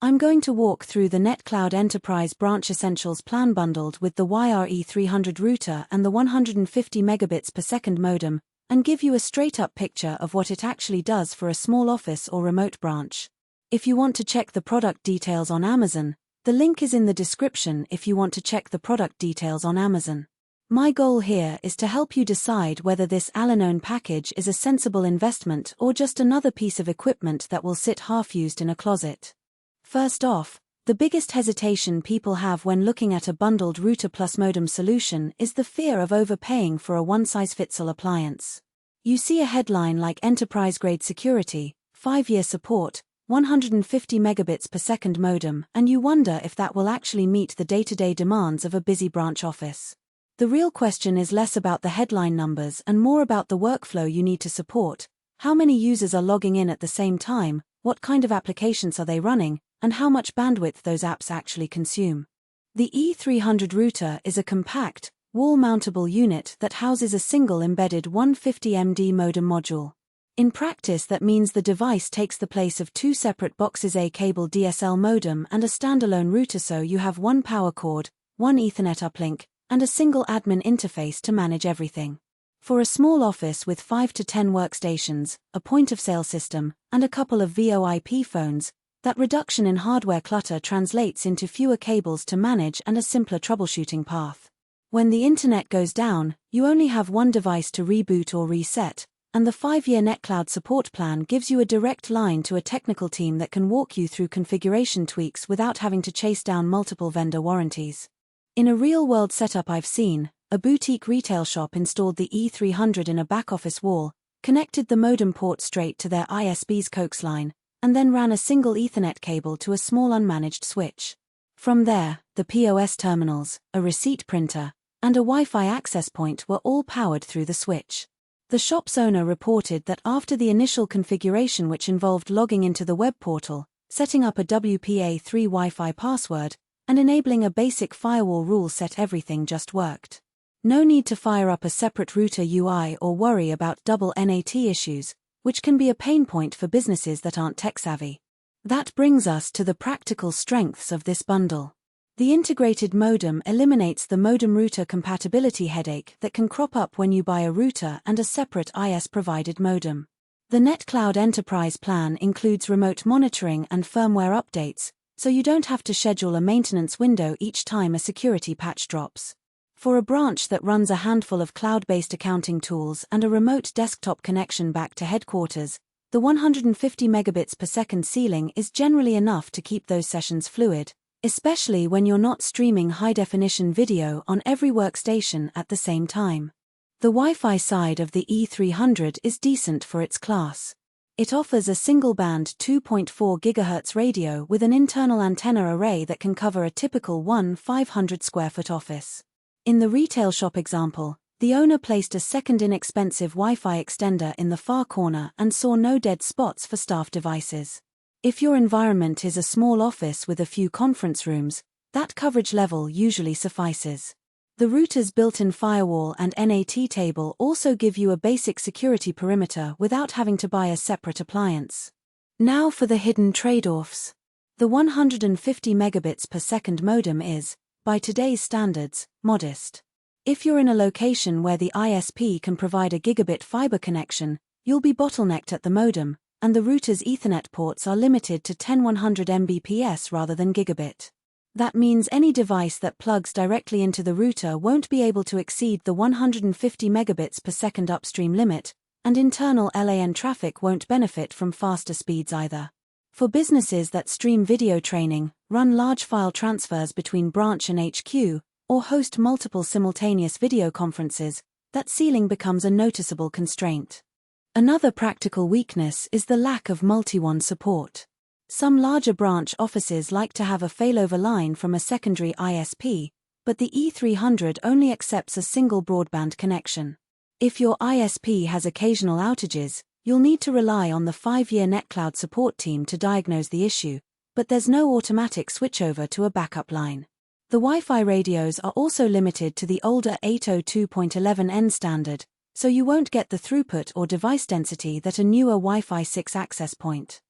I'm going to walk through the NetCloud Enterprise Branch Essentials plan bundled with the E300 Router and the 150 megabits per second modem, and give you a straight-up picture of what it actually does for a small office or remote branch. If you want to check the product details on Amazon, the link is in the description if you want to check the product details on Amazon. My goal here is to help you decide whether this all-in-one package is a sensible investment or just another piece of equipment that will sit half-used in a closet. First off, the biggest hesitation people have when looking at a bundled router plus modem solution is the fear of overpaying for a one-size-fits-all appliance. You see a headline like enterprise-grade security, 5-year support, 150 megabits per second modem, and you wonder if that will actually meet the day-to-day demands of a busy branch office. The real question is less about the headline numbers and more about the workflow you need to support, how many users are logging in at the same time, what kind of applications are they running, and how much bandwidth those apps actually consume. The E300 Router is a compact, wall-mountable unit that houses a single embedded 150MD modem module. In practice, that means the device takes the place of two separate boxes: a cable DSL modem and a standalone router, so you have one power cord, one Ethernet uplink, and a single admin interface to manage everything. For a small office with 5 to 10 workstations, a point-of-sale system, and a couple of VoIP phones, that reduction in hardware clutter translates into fewer cables to manage and a simpler troubleshooting path. When the internet goes down, you only have one device to reboot or reset, and the 5-year NetCloud support plan gives you a direct line to a technical team that can walk you through configuration tweaks without having to chase down multiple vendor warranties. In a real-world setup I've seen, a boutique retail shop installed the E300 in a back-office wall, connected the modem port straight to their ISP's coax line, and then ran a single Ethernet cable to a small unmanaged switch. From there, the POS terminals, a receipt printer, and a Wi-Fi access point were all powered through the switch. The shop's owner reported that after the initial configuration, which involved logging into the web portal, setting up a WPA3 Wi-Fi password, and enabling a basic firewall rule set, everything just worked. No need to fire up a separate router UI or worry about double NAT issues, which can be a pain point for businesses that aren't tech-savvy. That brings us to the practical strengths of this bundle. The integrated modem eliminates the modem-router compatibility headache that can crop up when you buy a router and a separate IS-provided modem. The NetCloud Enterprise plan includes remote monitoring and firmware updates, so you don't have to schedule a maintenance window each time a security patch drops. For a branch that runs a handful of cloud-based accounting tools and a remote desktop connection back to headquarters, the 150 megabits per second ceiling is generally enough to keep those sessions fluid, especially when you're not streaming high-definition video on every workstation at the same time. The Wi-Fi side of the E300 is decent for its class. It offers a single-band 2.4 GHz radio with an internal antenna array that can cover a typical 500 square foot office. In the retail shop example, the owner placed a second inexpensive Wi-Fi extender in the far corner and saw no dead spots for staff devices. If your environment is a small office with a few conference rooms, that coverage level usually suffices. The router's built-in firewall and NAT table also give you a basic security perimeter without having to buy a separate appliance. Now for the hidden trade-offs. The 150 megabits per second modem is, by today's standards, modest. If you're in a location where the ISP can provide a gigabit fiber connection, you'll be bottlenecked at the modem, and the router's Ethernet ports are limited to 10100 Mbps rather than gigabit. That means any device that plugs directly into the router won't be able to exceed the 150 megabits per second upstream limit, and internal LAN traffic won't benefit from faster speeds either. For businesses that stream video training, run large file transfers between branch and HQ, or host multiple simultaneous video conferences, that ceiling becomes a noticeable constraint. Another practical weakness is the lack of multi-WAN support. Some larger branch offices like to have a failover line from a secondary ISP, but the E300 only accepts a single broadband connection. If your ISP has occasional outages, you'll need to rely on the 5-year NetCloud support team to diagnose the issue, but there's no automatic switchover to a backup line. The Wi-Fi radios are also limited to the older 802.11n standard, so you won't get the throughput or device density that a newer Wi-Fi 6 access point.